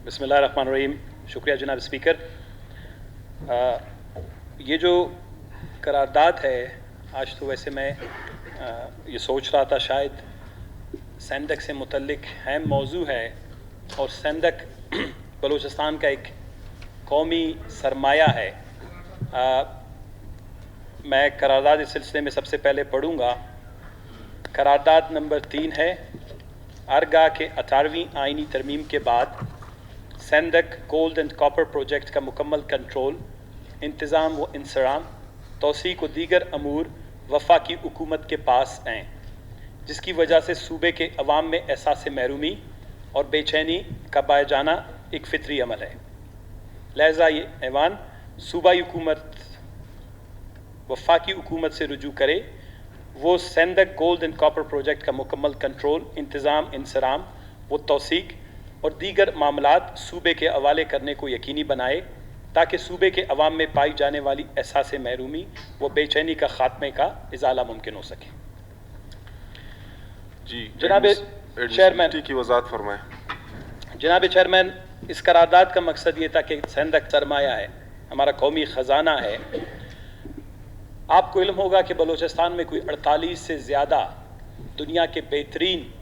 बिस्मिल्लाहिर्रहमानिर्रहीम। शुक्रिया जनाब स्पीकर। ये जो करारदाद है, आज तो वैसे मैं ये सोच रहा था शायद सैंदक से मुतल्लिक अहम मौजू है, और सैंदक बलूचिस्तान का एक कौमी सरमाया है। मैं करारदाद इस सिलसिले में सबसे पहले पढ़ूँगा। करारदाद नंबर 3 है। अरगा के 18वीं आइनी तरमीम के बाद सैंदक गोल्ड एंड कॉपर प्रोजेक्ट का मुकम्मल कंट्रोल, इंतज़ाम व इंसराम, तौसीक व दीगर अमूर वफाकी हुकूमत के पास हैं, जिसकी वजह से सूबे के अवाम में एहसास महरूमी और बेचैनी का बाय जाना एक फितरी अमल है। लिहाजा ये ऐवान सूबाई हुकूमत वफाकी हुकूमत से रुजू करे वो सैंदक गोल्ड एंड कॉपर प्रोजेक्ट का मुकम्मल कंट्रोल, इंतज़ाम, इंसराम व तौसीक और दीगर मामलात सूबे के हवाले करने को यकीनी बनाए, ताकि सूबे के अवाम में पाई जाने वाली एहसास महरूमी व बेचैनी का खात्मे का इजाला मुमकिन हो सके। जी जनाब चेयरमैन की वजाहत फरमाएं। जनाब चेयरमैन, इस करारदाद का मकसद ये था कि सैंदक सरमाया है, हमारा कौमी ख़जाना है। आपको इल्म होगा कि बलूचिस्तान में कोई 48 से ज़्यादा दुनिया के बेहतरीन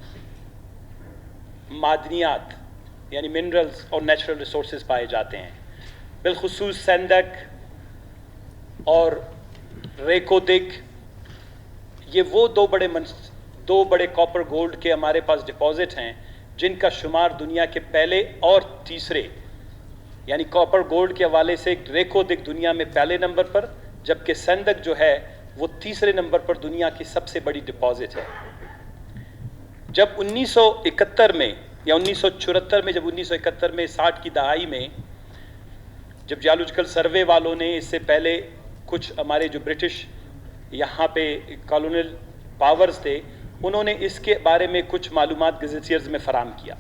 मादनियात यानी मिनरल्स और नेचुरल रिसोर्सेज पाए जाते हैं। बिलखुसूस सैंदक और रेकोदिक, ये वो दो बड़े कॉपर गोल्ड के हमारे पास डिपॉजिट हैं, जिनका शुमार दुनिया के पहले और तीसरे यानी कॉपर गोल्ड के हवाले से रेकोदिक दुनिया में पहले नंबर पर, जबकि सैंदक जो है वो तीसरे नंबर पर दुनिया की सबसे बड़ी डिपॉजिट है। जब 1971 में या 1974 में, जब 1971 में 60 की दहाई में जब जियोलॉजिकल सर्वे वालों ने, इससे पहले कुछ हमारे जो ब्रिटिश यहाँ पे कॉलोनियल पावर्स थे, उन्होंने इसके बारे में कुछ मालूमात गज़ेटियर्स में फराहम किया।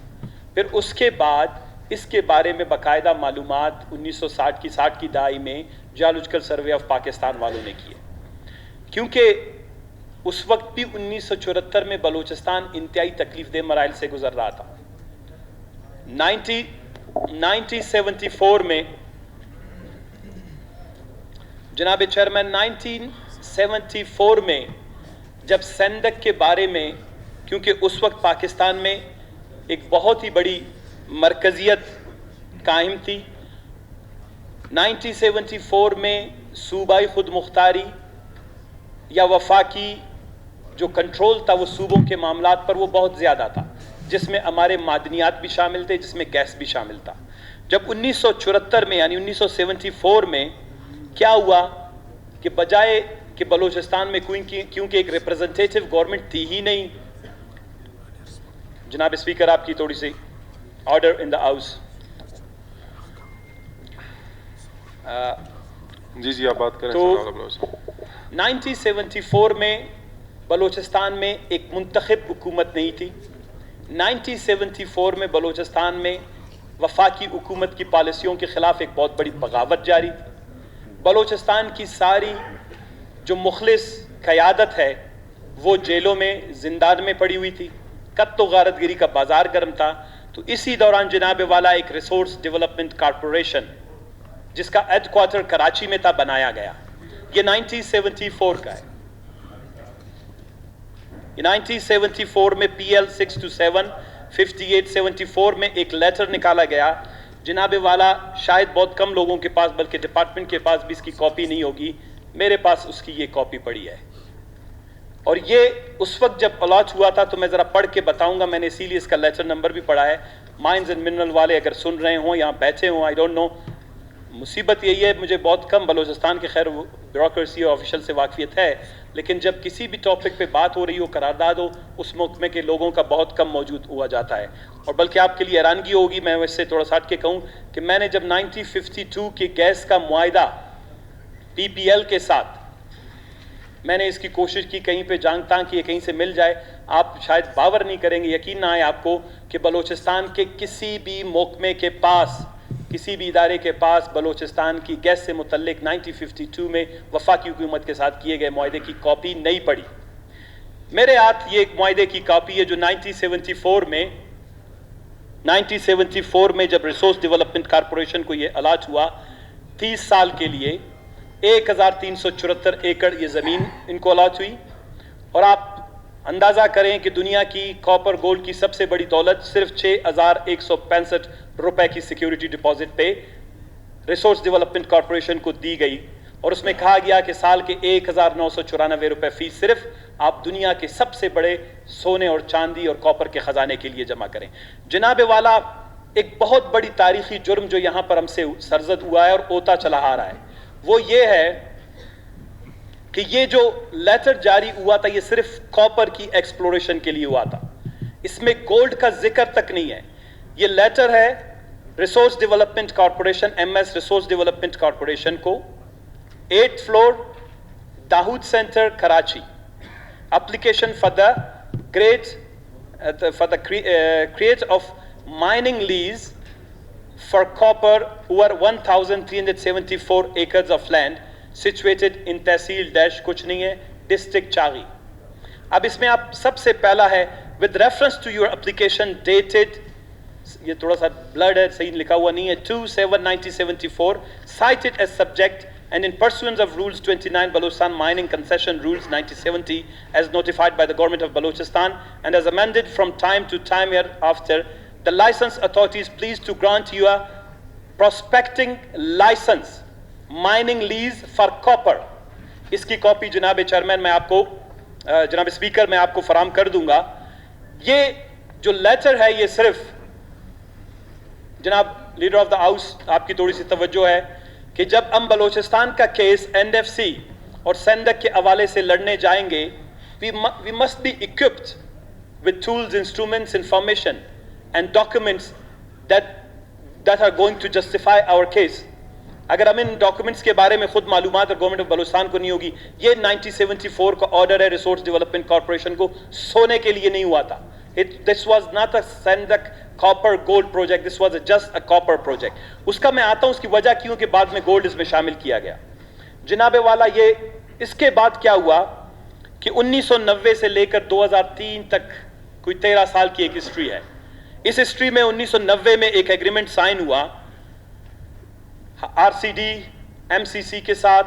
फिर उसके बाद इसके बारे में बाकायदा मालूमात 1960 की दहाई में जियोलॉजिकल सर्वे ऑफ पाकिस्तान वालों ने किए, क्योंकि उस वक्त भी 1974 में बलूचिस्तान इंतहाई तकलीफ दे मराइल से गुजर रहा था। 1974 में जनाब चेयरमैन, 1974 में जब सैंदक के बारे में, क्योंकि उस वक्त पाकिस्तान में एक बहुत ही बड़ी मरकजियत कायम थी, 1974 में सूबाई खुद मुख्तारी या वफाकी जो कंट्रोल था वो सूबों के मामलात पर वो बहुत ज़्यादा था, जिसमें हमारे मादनियात भी शामिल थे, जिसमें गैस भी शामिल था। जब 1974 में यानी 1974 में क्या हुआ कि बजाय कि बलूचिस्तान में क्योंकि एक रिप्रेजेंटेटिव गवर्नमेंट थी ही नहीं। जनाब स्पीकर, आपकी थोड़ी सी ऑर्डर इन द हाउस। जी आप बात करें। तो 1974 में बलूचिस्तान में एक मुंतखब हुकूमत नहीं थी। 1974 में बलूचिस्तान में वफाकी हुकूमत की पॉलिसियों के ख़िलाफ़ एक बहुत बड़ी बगावत जारी थी। बलूचिस्तान की सारी जो मुखलिस क़यादत है वो जेलों में, जिंदान में पड़ी हुई थी। कत्तो गारतगिरी का बाजार गर्म था। तो इसी दौरान जनाब वाला एक रिसोर्स डेवलपमेंट कॉरपोरेशन, जिसका हेडक्वार्टर कराची में था, बनाया गया। ये 1974 का है। 1974 में PL 627 5874 में एक लेटर निकाला गया। जनाब वाला शायद बहुत कम लोगों के पास, बल्कि डिपार्टमेंट के पास भी इसकी कॉपी नहीं होगी, मेरे पास उसकी ये कॉपी पड़ी है। और ये उस वक्त जब अलॉट हुआ था, तो मैं ज़रा पढ़ के बताऊंगा, मैंने इसीलिए इसका लेटर नंबर भी पढ़ा है। माइंस एंड मिनरल वाले अगर सुन रहे हों, यहाँ बैठे हों, आई डोंट नो। मुसीबत यही है, मुझे बहुत कम बलूचिस्तान के खैर ब्यूरोक्रेसी और ऑफिशियल से वाकफियत है, लेकिन जब किसी भी टॉपिक पे बात हो रही हो, करारदाद हो, उस महकमे के लोगों का बहुत कम मौजूद हुआ जाता है। और बल्कि आपके लिए हैरानगी होगी, मैं वैसे थोड़ा सा हट के कहूँ कि मैंने जब 1952 के गैस का मुआहिदा PPL के साथ मैंने इसकी कोशिश की कहीं पे जांग तांग की कहीं से मिल जाए, आप शायद बावर नहीं करेंगे, यकीन ना आए आपको कि बलूचिस्तान के किसी भी महकमे के पास, किसी भी इदारे के पास बलूचिस्तान की गैस से मुतल्लिक 1952 में वफाकी हुकूमत के साथ किए गए मुआहिदे की कॉपी नहीं पड़ी। मेरे हाथ ये एक मुआहिदे की कॉपी है जो 1974 में 1974 में जब रिसोर्स डेवलपमेंट कॉर्पोरेशन को ये अलॉट हुआ 30 साल के लिए 1374 एकड़ ये ज़मीन इनको अलॉट हुई। और आप अंदाज़ा करें कि दुनिया की कॉपर गोल्ड की सबसे बड़ी दौलत सिर्फ 6165 रुपए की सिक्योरिटी डिपॉजिट पे रिसोर्स डेवलपमेंट कॉर्पोरेशन को दी गई, और उसमें कहा गया कि साल के 1994 रुपए फीस सिर्फ आप दुनिया के सबसे बड़े सोने और चांदी और कॉपर के खजाने के लिए जमा करें। जनाब वाला, एक बहुत बड़ी तारीखी जुर्म जो यहां पर हमसे सरजद हुआ है और होता चला आ रहा है, वो ये है कि ये जो लेटर जारी हुआ था ये सिर्फ कॉपर की एक्सप्लोरेशन के लिए हुआ था, इसमें गोल्ड का जिक्र तक नहीं है। ये लेटर है resource development corporation, MS resource development corporation को, 8th floor, Dawood Centre, Karachi, application for the create of mining lease for copper over 1374 acres of land situated in tehsil dash कुछ नहीं है, डिस्ट्रिक्ट चागी। अब इसमें आप सबसे पहला है with reference to your application dated, ये थोड़ा सा ब्लड है, सही लिखा हुआ नहीं है, 2/7/1974 cited as subject and in pursuance of Rules 29 Balochistan Mining Concession Rules 1970 as notified by the Government of Balochistan and as amended from time to time hereafter, the license authorities pleased to grant you a prospecting license mining lease for copper। इसकी copy जनाब chairman मैं आपको, जनाब speaker मैं आपको फराम कर दूंगा। ये जो लेटर है ये सिर्फ, जनाब लीडर ऑफ द हाउस आपकी थोड़ी सी तवज्जो है कि जब हम बलोचिस्तान का केस NFC और सेंदक के हवाले से लड़ने जाएंगे, we must be equipped with tools, instruments, information and documents that are going to justify our case। अगर हम इन डॉक्यूमेंट्स के बारे में खुद मालूमात और गवर्नमेंट ऑफ बलूचिस्तान को नहीं होगी, ये 1974 का ऑर्डर है रिसोर्स डेवलपमेंट कॉर्पोरेशन को, सोने के लिए नहीं हुआ था। This was not a Sendak copper gold project, this was just a copper project। उसका मैं आता हूं उसकी वजह क्यों कि बाद में गोल्ड इसमें शामिल किया गया। जनाबे वाला, ये इसके बाद क्या हुआ कि 1990 से लेकर 2003 तक कोई 13 साल की एक हिस्ट्री है। इस हिस्ट्री में 1990 में एक एग्रीमेंट साइन हुआ RCD MCC के साथ,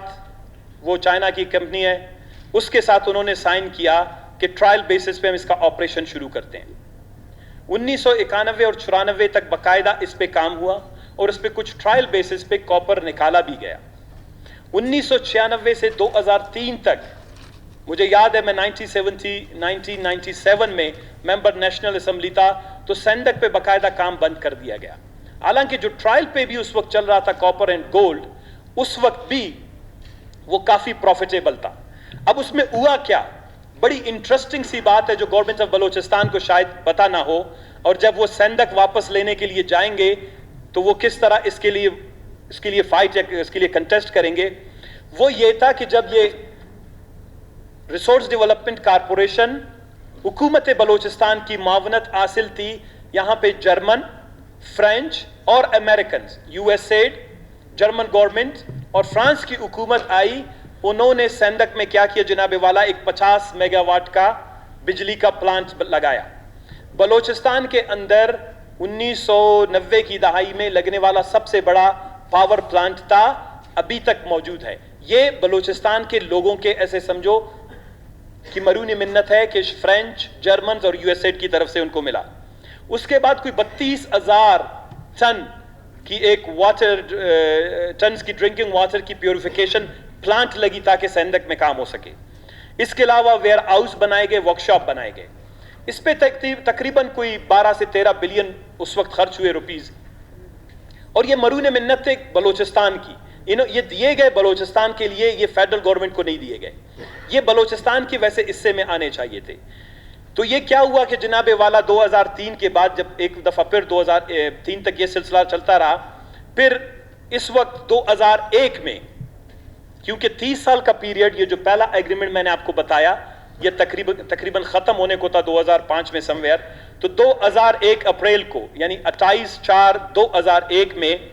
वो चाइना की कंपनी है, उसके साथ उन्होंने साइन किया कि ट्रायल बेसिस पे हम इसका ऑपरेशन शुरू करते हैं। 1991 और 94 तक बाकायदा इस पे काम हुआ और इस पे कुछ ट्रायल बेसिस पे कॉपर निकाला भी गया। 1996 से 2003 तक मुझे याद है, मैं 1997 में मेंबर नेशनल असेंबली था, तो सेंदक पे बाकायदा काम बंद कर दिया गया। हालांकि जो ट्रायल पे भी उस वक्त चल रहा था कॉपर एंड गोल्ड, उस वक्त भी वो काफी प्रॉफिटेबल था। अब उसमें हुआ क्या, बड़ी इंटरेस्टिंग सी बात है जो गवर्नमेंट ऑफ बलोचिस्तान को शायद पता ना हो, और जब वो सेंदक वापस लेने के लिए जाएंगे तो वो किस तरह इसके लिए फाइट या इसके लिए कंटेस्ट करेंगे। वो ये था कि जब ये रिसोर्स डेवलपमेंट कॉर्पोरेशन हुकूमत बलोचिस्तान की मावनत हासिल थी, यहां पे जर्मन, फ्रेंच और अमेरिकन, USA, जर्मन गवर्नमेंट और फ्रांस की हुकूमत आई। उन्होंने सेंदक में क्या किया जनाबे वाला, एक 50 मेगावाट का बिजली का प्लांट लगाया। बलोचिस्तान के अंदर 1990 की दहाई में लगने वाला सबसे बड़ा पावर प्लांट था, अभी तक मौजूद है। ये बलोचिस्तान के लोगों के ऐसे समझो कि मरूनी मिन्नत है कि फ्रेंच, जर्मन और USA की तरफ से उनको मिला। उसके बाद कोई 32,000 टन की एक टन की ड्रिंकिंग वाटर की प्योरिफिकेशन प्लांट लगी ताकि सेंदक में काम हो सके। इसके अलावा वेयर हाउस बनाए गए, वर्कशॉप बनाए गए। इस पे तकरीबन कोई 12 से 13 बिलियन उस वक्त खर्च हुए रुपीस। और ये मरून मिन्नत थे बलोचिस्तान की, ये दिए गए बलोचिस्तान के लिए, ये फेडरल गवर्नमेंट को नहीं दिए गए, ये बलोचिस्तान के वैसे हिस्से में आने चाहिए थे। तो ये क्या हुआ कि जनाबे वाला 2003 के बाद जब एक दफा फिर 2003 तक ये सिलसिला चलता रहा, फिर इस वक्त 2001 में, क्योंकि 30 साल का पीरियड, ये जो पहला एग्रीमेंट मैंने आपको बताया ये तकरीबन खत्म होने को था 2005 में समवेयर, तो 2001 अप्रैल को यानी 28/4/2001 में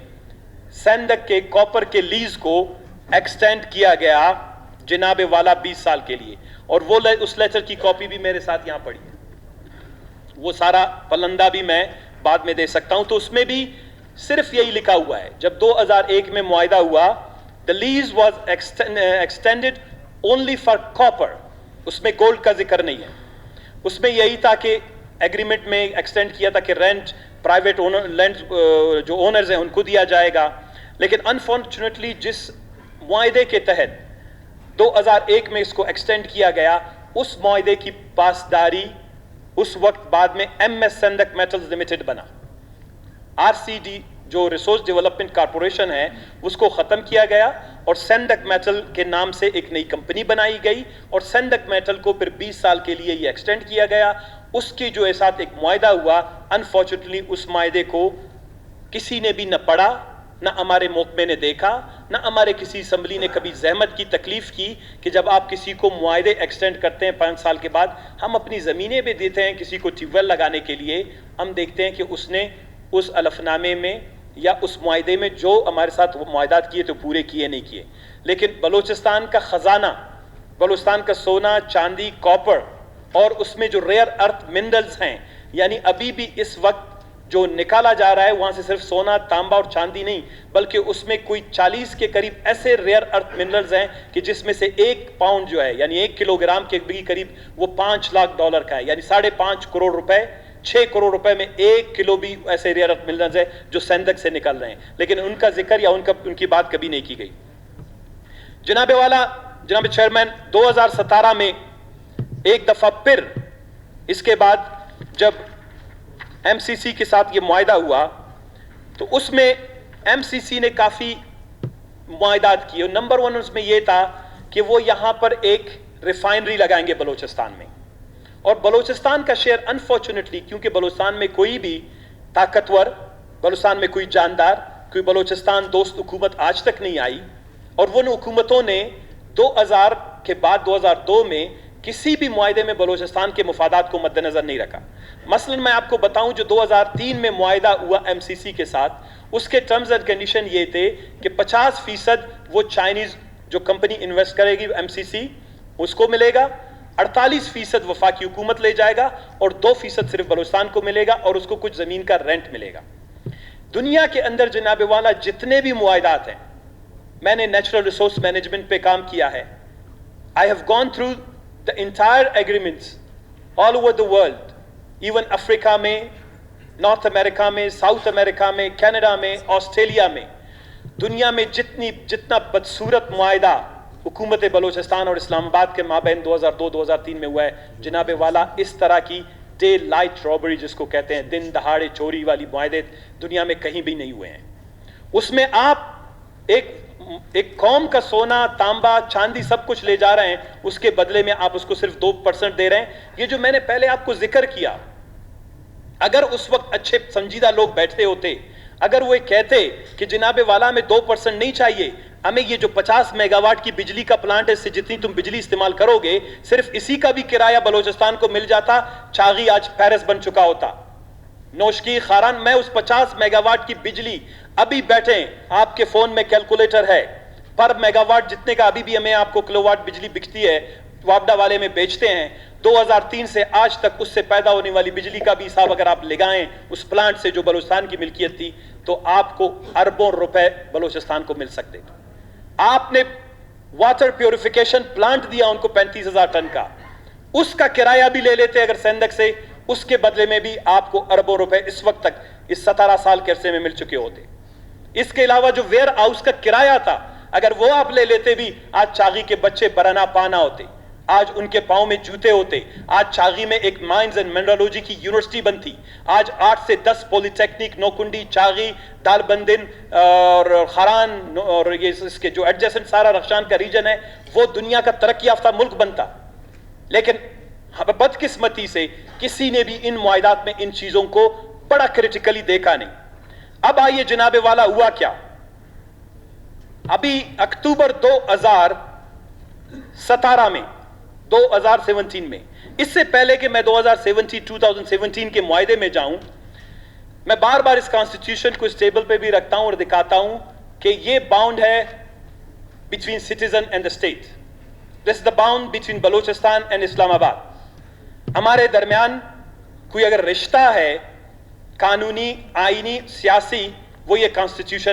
सेंदक के कॉपर के लीज को एक्सटेंड किया गया जनाबे वाला 20 साल के लिए। और वो उस लेटर की कॉपी भी मेरे साथ यहां पड़ी है, वो सारा पलंदा भी मैं بعد میں دے سکتا ہوں. تو اس میں بھی صرف یہی لکھا ہوا ہے جب 2001 میں معاہدہ ہوا the lease was extended only for copper. اس میں گولڈ کا ذکر نہیں ہے. اس میں یہی تھا کہ ایگریمنٹ میں ایکسٹینڈ کیا تھا کہ رینٹ پرائیویٹ لینڈ جو اونرز ہیں ان کو دیا جائے گا. لیکن انفارچونیٹلی جس معاہدے کے تحت 2001 میں اس کو ایکسٹینڈ کیا گیا اس معاہدے کی پاسداری اس وقت بعد میں ایم ایس سندک میٹلز لمیٹڈ بنا. آر سی ڈی جو ریسورس ڈیولپمنٹ کارپوریشن ہے اس کو ختم کیا گیا اور سندک میٹل کے نام سے ایک نئی کمپنی بنائی گئی اور سندک میٹل کو پھر 20 سال کے لیے یہ ایکسٹینڈ کیا گیا. اس کی جو ساتھ ایک معاہدہ ہوا انفارچونیٹلی اس معاہدے کو کسی نے بھی نہ پڑھا نہ ہمارے محکمے نے دیکھا نہ ہمارے کسی اسمبلی نے کبھی زحمت کی تکلیف کی کہ جب آپ کسی کو معاہدے ایکسٹینڈ کرتے ہیں 5 سال کے بعد ہم اپنی زمینیں بھی دیتے ہیں کسی کو ٹیوب ویل لگانے کے لیے ہم دیکھتے ہیں کہ اس نے اس الفنامے میں یا اس معاہدے میں جو ہمارے ساتھ وہ معاہدات کیے تو پورے کیے نہیں کیے. لیکن بلوچستان کا خزانہ بلوچستان کا سونا چاندی کاپر اور اس میں جو ریئر ارتھ منرلز ہیں یعنی ابھی بھی اس وقت جو نکالا جا رہا ہے وہاں سے صرف سونا تانبا اور چاندی نہیں بلکہ اس میں کوئی 40 کے قریب ایسے ریئر ارتھ منرلز ہیں کہ جس میں سے 1 پاؤنڈ جو ہے یعنی 1 کلو گرام کے قریب وہ $5 لاکھ کا ہے یعنی 5.5 کروڑ روپے 6 کروڑ روپے میں 1 کلو بھی ایسے ریئر ارتھ منرلز ہیں جو سندک سے نکل رہے ہیں لیکن ان کا ذکر یا ان کی بات کبھی نہیں کی گئی. جناب والا جناب چیئرمین 2017 میں ایک دفعہ پھر اس کے بعد جب ایم سی سی کے ساتھ یہ معاہدہ ہوا تو اس میں ایم سی سی نے کافی معاہدات کیے. نمبر 1 اس میں یہ تھا کہ وہ یہاں پر ایک ریفائنری لگائیں گے بلوچستان میں اور بلوچستان کا شیئر انفارچونیٹلی کیونکہ بلوچستان میں کوئی بھی طاقتور بلوچستان میں کوئی جاندار کوئی بلوچستان دوست حکومت آج تک نہیں آئی اور وہ حکومتوں نے 2000 کے بعد 2002 میں کسی بھی معاہدے میں بلوچستان کے مفادات کو مد نظر نہیں رکھا. مثلا میں آپ کو بتاؤں جو 2003 میں معاہدہ ہوا ایم سی سی کے ساتھ اس کے ٹرمز اینڈ کنڈیشن یہ تھے کہ 50% وہ چائنیز جو کمپنی انویسٹ کرے گی ایم سی سی اس کو ملے گا 48% وفاقی حکومت لے جائے گا اور 2% صرف بلوچستان کو ملے گا اور اس کو کچھ زمین کا رینٹ ملے گا. دنیا کے اندر جناب والا جتنے بھی معاہدات ہیں میں نے نیچرل ریسورس مینجمنٹ پہ کام کیا ہے. I have gone through the entire agreements all over the world, even افریقہ میں نارتھ امریکہ میں ساؤتھ امریکہ میں کینیڈا میں آسٹریلیا میں دنیا میں جتنا بدصورت معاہدہ حکومت بلوچستان اور اسلام آباد کے مابین 2002-2003 میں ہوا ہے جناب والا اس طرح کی ڈے لائٹ رابری جس کو کہتے ہیں دن دہاڑے چوری والی معاہدے دنیا میں کہیں بھی نہیں ہوئے ہیں. اس میں آپ ایک قوم کا سونا تانبا چاندی سب کچھ لے جا رہے ہیں اس کے بدلے میں آپ اس کو صرف 2% دے رہے ہیں. یہ جو میں نے پہلے آپ کو ذکر کیا اگر اس وقت اچھے سنجیدہ لوگ بیٹھتے ہوتے اگر وہ کہتے کہ جناب والا میں 2% نہیں چاہیے ہمیں یہ جو 50 میگا واٹ کی بجلی کا پلانٹ ہے اس سے جتنی تم بجلی استعمال کرو گے صرف اسی کا بھی کرایہ بلوچستان کو مل جاتا چاغی آج پیرس بن چکا ہوتا. نوشکی خاران میں اس 50 میگا واٹ کی بجلی ابھی بیٹھیں آپ کے فون میں کیلکولیٹر ہے پر میگا واٹ جتنے کا ابھی بھی ہمیں آپ کو کلو واٹ بجلی بکتی ہے وابڈا والے میں بیچتے ہیں 2003 سے آج تک اس سے پیدا ہونے والی بجلی کا بھی حساب اگر آپ لگائیں اس پلانٹ سے جو بلوچستان کی ملکیت تھی تو آپ کو اربوں روپے بلوچستان کو مل سکتے. آپ نے واٹر پیوریفیکیشن پلانٹ دیا ان کو 35,000 ٹن کا اس کا کرایہ بھی لے لیتے اگر سندک سے اس کے بدلے میں بھی آپ کو اربوں روپے اس وقت تک اس 17 سال کے عرصے میں مل چکے ہوتے. اس کے علاوہ جو ویئر ہاؤس کا کرایہ تھا اگر وہ آپ لے لیتے بھی آج چاغی کے بچے برانا پانا ہوتے آج ان کے پاؤں میں جوتے ہوتے آج چاغی میں ایک مائنز اینڈ منرالوجی کی یونیورسٹی بنتی آج 8 سے 10 پولی ٹیکنک نوکنڈی چاغی دال بندن اور خاران اور یہ اس کے جو ایڈجسنٹ سارا رخشان کا ریجن ہے وہ دنیا کا ترقی یافتہ ملک بنتا. لیکن بدقسمتی سے کسی نے بھی ان معاہدات میں ان چیزوں کو بڑا کریٹیکلی دیکھا نہیں. اب آئیے جناب والا ہوا کیا ابھی اکتوبر 2017 میں 2017 میں اس سے پہلے کہ میں 2017 کے معاہدے میں جاؤں میں بار بار اس کانسٹیٹیوشن کو اس ٹیبل پہ بھی رکھتا ہوں اور دکھاتا ہوں کہ یہ باؤنڈ ہے between citizen and the state. This is the bound between Balochistan and Islamabad. ہمارے درمیان کوئی اگر رشتہ ہے कानूनी, आईनी, सियासी, वो ये कॉन्स्टिट्यूशन